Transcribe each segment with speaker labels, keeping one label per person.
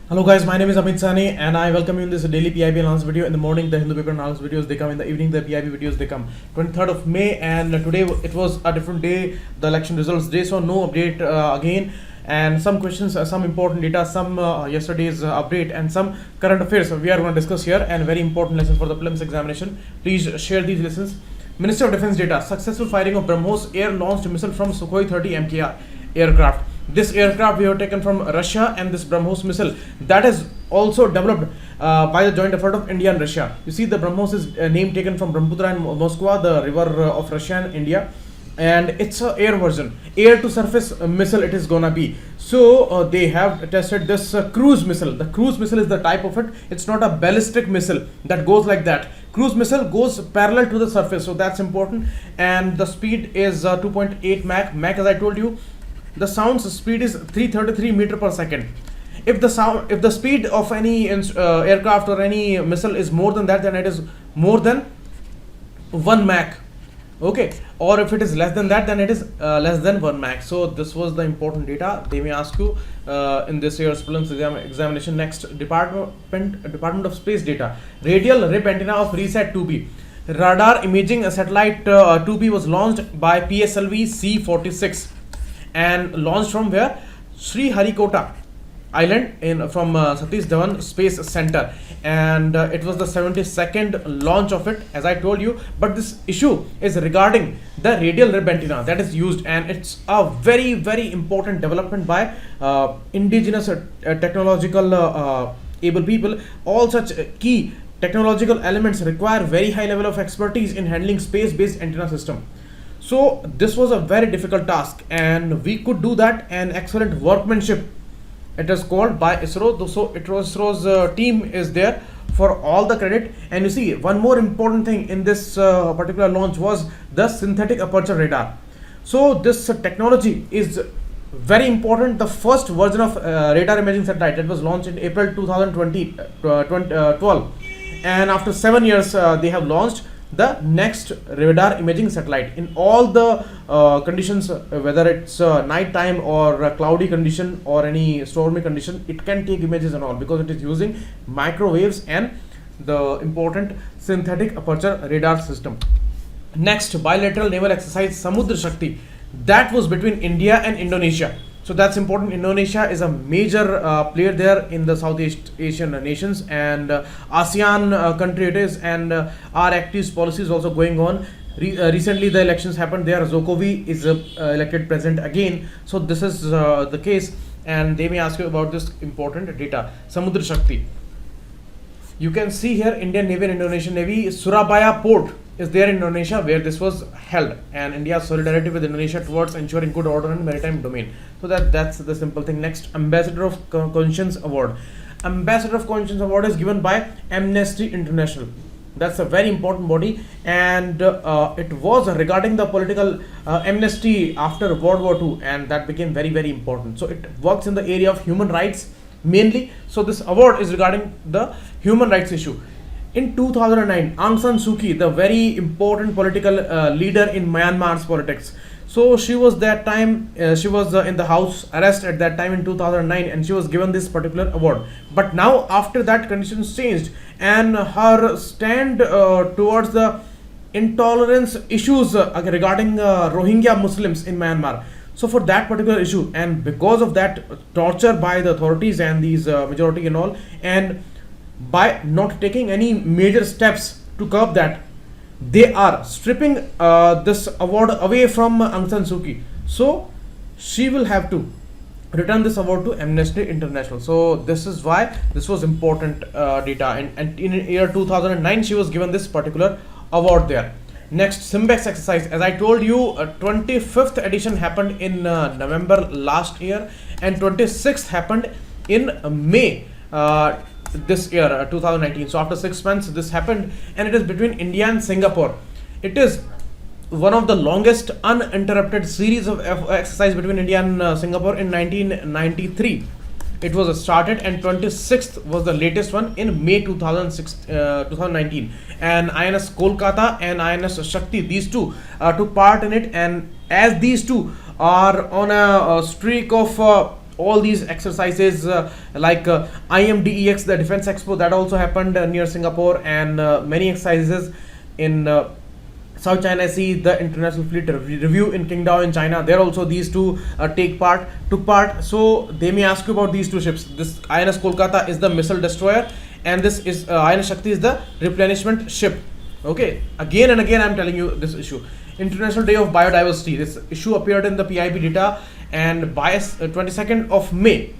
Speaker 1: Hello guys, my name is Amit Sani and I welcome you in this daily PIB analysis video. In the morning the Hindu paper analysis videos they come, in the evening the PIB videos they come. 23rd of May, and today it was a different day, the election results day, so no update again, and some questions, some important data, some yesterday's update, and some current affairs we are going to discuss here, and very important lesson for the prelims examination. Please share these lessons. Minister of Defense data: successful firing of BrahMos air launched missile from Sukhoi 30 MKR aircraft. This aircraft we have taken from Russia, and this BrahMos missile that is also developed by the joint effort of India and Russia. You see, the BrahMos is a name taken from Brahmaputra and Moskva, the river of Russia and India, and it's a air version, air to surface missile it is gonna be. So they have tested this cruise missile. The cruise missile is the type of it. It's not a ballistic missile that goes like that. Cruise missile goes parallel to the surface, so that's important. And the speed is 2.8 Mach as I told you. The sound speed is 333 meter per second. If the speed of any aircraft or any missile is more than that, then it is more than 1 Mach. Okay, or if it is less than that, then it is less than 1 Mach. So this was the important data. They may ask you in this year's prelims examination. Next, Department of Space data: radial rib antenna of RISAT 2B. Radar imaging satellite 2B was launched by PSLV C-46 and launched from where? Sri Harikota Island from Satish Dhawan Space Center, and it was the 72nd launch of it, as I told you. But this issue is regarding the radial rib antenna that is used, and it's a very important development by indigenous technological able people. All such key technological elements require very high level of expertise in handling space-based antenna system. So this was a very difficult task, and we could do that, and excellent workmanship it is called by ISRO. So ISRO's team is there for all the credit. And you see, one more important thing in this particular launch was the synthetic aperture radar. So this technology is very important. The first version of radar imaging satellite, it was launched in April 2012, and after 7 years they have launched the next radar imaging satellite in all the conditions, whether it's night time or cloudy condition or any stormy condition. It can take images and all, because it is using microwaves and the important synthetic aperture radar system. Next, bilateral naval exercise Samudra Shakti, that was between India and Indonesia. So that's important. Indonesia is a major player there in the Southeast Asian nations, and ASEAN country it is, and our active policy is also going on. Recently the elections happened there. Jokowi is elected president again. So this is the case, and they may ask you about this important data. Samudra Shakti, you can see here Indian Navy and Indonesian Navy. Surabaya port is there in Indonesia, where this was held, and India's solidarity with Indonesia towards ensuring good order in maritime domain. So that's the simple thing. Next, Ambassador of Conscience Award. Ambassador of Conscience Award is given by Amnesty International. That's a very important body, and it was regarding the political amnesty after World War II, and that became very important. So it works in the area of human rights mainly. So this award is regarding the human rights issue. In 2009, Aung San Suu Kyi, the very important political leader in Myanmar's politics, so she was that time, she was in the house arrest at that time in 2009, and she was given this particular award. But now after that, conditions changed, and her stand towards the intolerance issues regarding Rohingya Muslims in Myanmar. So for that particular issue, and because of that torture by the authorities and these majority and all, and by not taking any major steps to curb that, they are stripping this award away from Aung San Suu Kyi. So she will have to return this award to Amnesty International. So this is why this was important data, and in year 2009 she was given this particular award there. Next, Simbex exercise, as I told you, 25th edition happened in November last year, and 26th happened in May this year 2019. So after 6 months this happened, and it is between India and Singapore. It is one of the longest uninterrupted series of exercise between India and Singapore in 1993. It was started, and 26th was the latest one in May 2019. And INS Kolkata and INS Shakti, these two took part in it, and as these two are on a streak of all these exercises like IMDEX, the Defense Expo, that also happened near Singapore, and many exercises in South China Sea, the International Fleet Review in Qingdao in China. There also these two took part. So they may ask you about these two ships. This INS Kolkata is the missile destroyer, and this is INS Shakti is the replenishment ship. Okay, again and again I'm telling you this issue. International Day of Biodiversity. This issue appeared in the PIB data, and by 22nd of May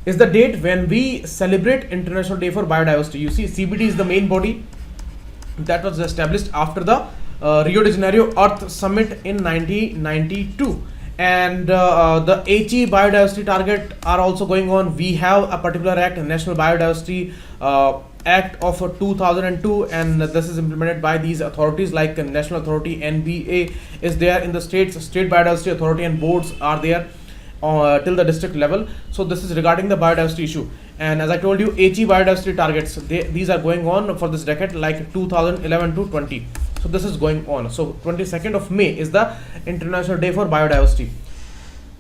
Speaker 1: is the date when we celebrate International Day for Biodiversity. You see, CBD is the main body that was established after the Rio de Janeiro Earth Summit in 1992, and the HE biodiversity target are also going on. We have a particular act, National Biodiversity Act of 2002, and this is implemented by these authorities like National Authority, NBA is there in the states, State Biodiversity Authority, and boards are there till the district level. So this is regarding the biodiversity issue. And as I told you, HE biodiversity targets, these are going on for this decade, like 2011 to 20. So this is going on. So 22nd of May is the International Day for Biodiversity.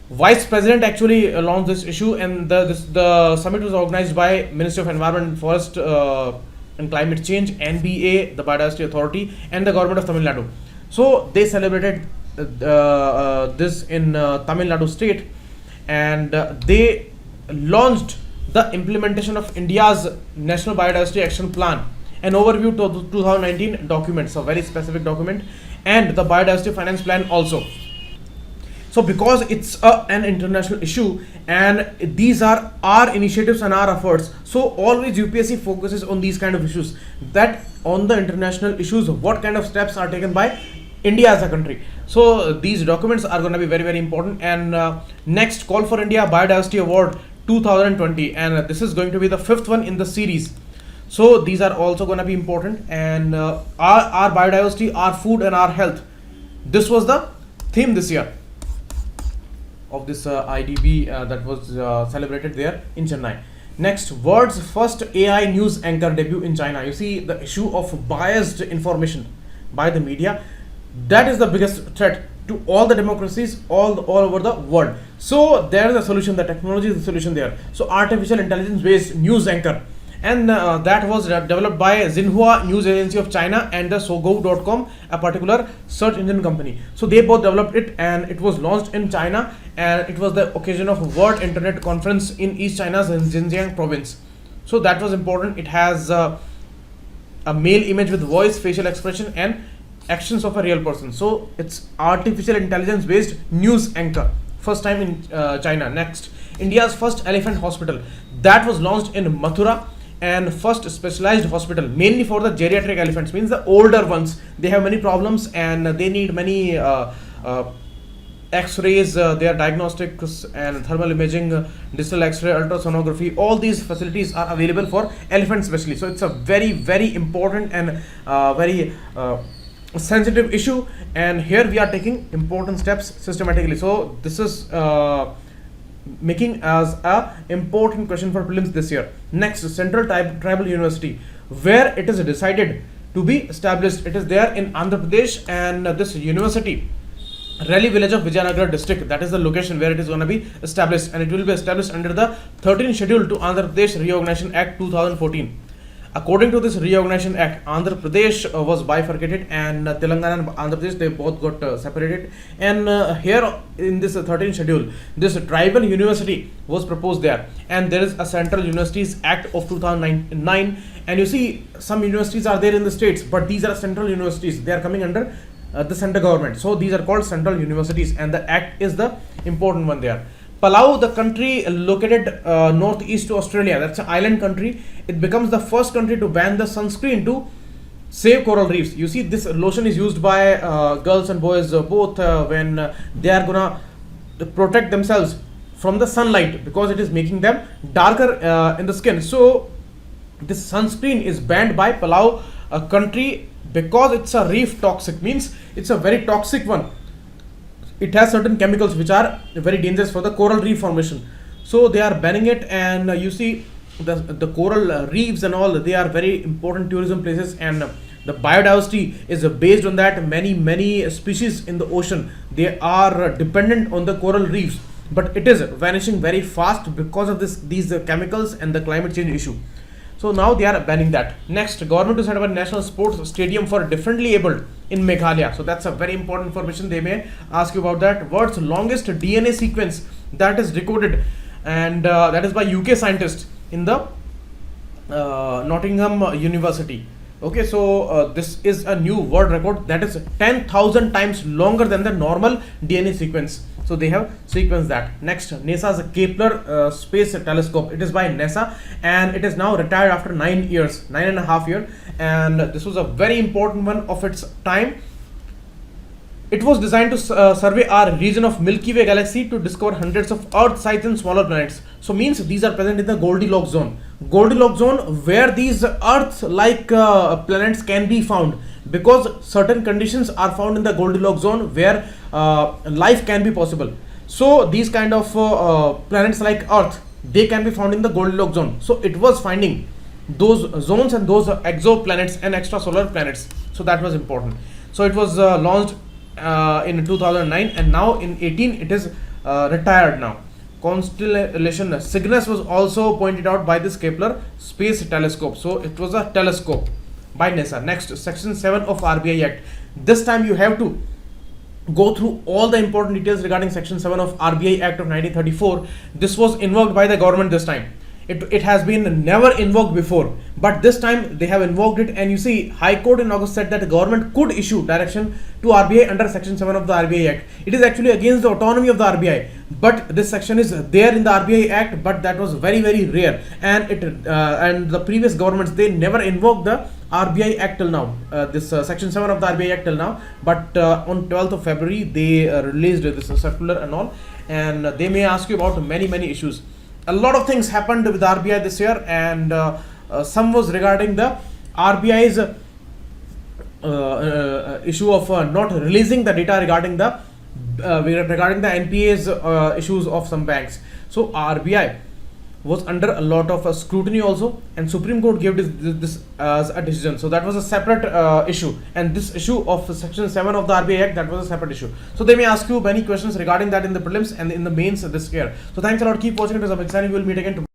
Speaker 1: Vice President actually launched this issue, and the summit was organized by Ministry of Environment and Forest and Climate Change, NBA, the Biodiversity Authority, and the government of Tamil Nadu. So they celebrated this in Tamil Nadu state, and they launched the implementation of India's National Biodiversity Action Plan, an overview to 2019 documents, a very specific document, and the Biodiversity Finance Plan also. So because it's an international issue, and these are our initiatives and our efforts, so always UPSC focuses on these kind of issues, that on the international issues, what kind of steps are taken by India as a country. So these documents are going to be very, very important. And next, Call for India Biodiversity Award 2020, and this is going to be the 5th one in the series. So these are also going to be important, and our biodiversity, our food, and our health. This was the theme this year of this IDB that was celebrated there in Chennai. Next, world's first AI news anchor debut in China. You see, the issue of biased information by the media, that is the biggest threat to all the democracies all over the world. So there is a solution. The technology is the solution there. So artificial intelligence based news anchor, and that was developed by Xinhua News Agency of China and the Sogou.com, a particular search engine company. So they both developed it, and it was launched in China, and it was the occasion of World Internet Conference in East China's Xinjiang province. So that was important. It has a male image with voice, facial expression, and actions of a real person. So it's artificial intelligence based news anchor, first time in China. Next, India's first elephant hospital, that was launched in Mathura, and first specialized hospital mainly for the geriatric elephants, means the older ones. They have many problems and they need many x-rays, their diagnostics and thermal imaging, digital x-ray, ultrasonography. All these facilities are available for elephants especially. So it's a very, very important and very sensitive issue, and here we are taking important steps systematically. So this is making as a important question for prelims this year. Next, Central Tribal University, where it is decided to be established. It is there in Andhra Pradesh, and this university, Rally village of Vijayanagar district, that is the location where it is going to be established, and it will be established under the 13th schedule to Andhra Pradesh Reorganization Act 2014. According to this Reorganization Act, Andhra Pradesh was bifurcated, and Telangana and Andhra Pradesh, they both got separated. And here in this 13th schedule, this tribal university was proposed there, and there is a Central Universities Act of 2009. And you see, some universities are there in the states, but these are central universities. They are coming under the central government. So these are called central universities, and the act is the important one there. Palau, the country located northeast to Australia, that's an island country. It becomes the first country to ban the sunscreen to save coral reefs. You see, this lotion is used by girls and boys both when they are gonna protect themselves from the sunlight, because it is making them darker in the skin. So this sunscreen is banned by Palau country, because it's a reef toxic, means it's a very toxic one. It has certain chemicals which are very dangerous for the coral reef formation. So they are banning it, and you see the coral reefs and all, they are very important tourism places, and the biodiversity is based on that. Many species in the ocean, they are dependent on the coral reefs, but it is vanishing very fast because of these chemicals and the climate change issue. So now they are banning that. Next, government to set up a national sports stadium for differently abled in Meghalaya. So that's a very important information. They may ask you about that. World's longest DNA sequence that is recorded, and that is by UK scientists in the Nottingham University. Okay, so this is a new world record that is 10,000 times longer than the normal DNA sequence. So they have sequenced that. Next, NASA's Kepler Space Telescope. It is by NASA and it is now retired after 9 years, 9.5 years. And this was a very important one of its time. It was designed to survey our region of Milky Way galaxy to discover hundreds of Earth-sized and smaller planets. So means these are present in the Goldilocks zone. Goldilocks zone where these Earth-like planets can be found, because certain conditions are found in the Goldilocks zone where life can be possible. So these kind of planets like Earth, they can be found in the Goldilocks zone. So it was finding those zones and those exoplanets and extrasolar planets. So that was important. So it was launched in 2009 and now in 18 it is retired now. Constellation Cygnus was also pointed out by this Kepler Space Telescope. So it was a telescope by NASA. Next, Section 7 of RBI Act. This time you have to go through all the important details regarding Section 7 of RBI Act of 1934. This was invoked by the government this time. It has been never invoked before, but this time they have invoked it. And you see, High Court in August said that the government could issue direction to RBI under Section 7 of the RBI Act. It is actually against the autonomy of the RBI, but this section is there in the RBI Act, but that was very, very rare. And and the previous governments, they never invoked the RBI Act till now, this Section 7 of the RBI Act till now. But on 12th of February, they released this circular and all, and they may ask you about many issues. A lot of things happened with RBI this year, and some was regarding the RBI's issue of not releasing the data regarding the NPA's issues of some banks. So RBI was under a lot of scrutiny also, and Supreme Court gave this as a decision. So that was a separate issue, and this issue of Section 7 of the RBI Act, that was a separate issue. So they may ask you many questions regarding that in the prelims and in the mains this year. So thanks a lot. Keep watching. It was a big sign. We will meet again tomorrow.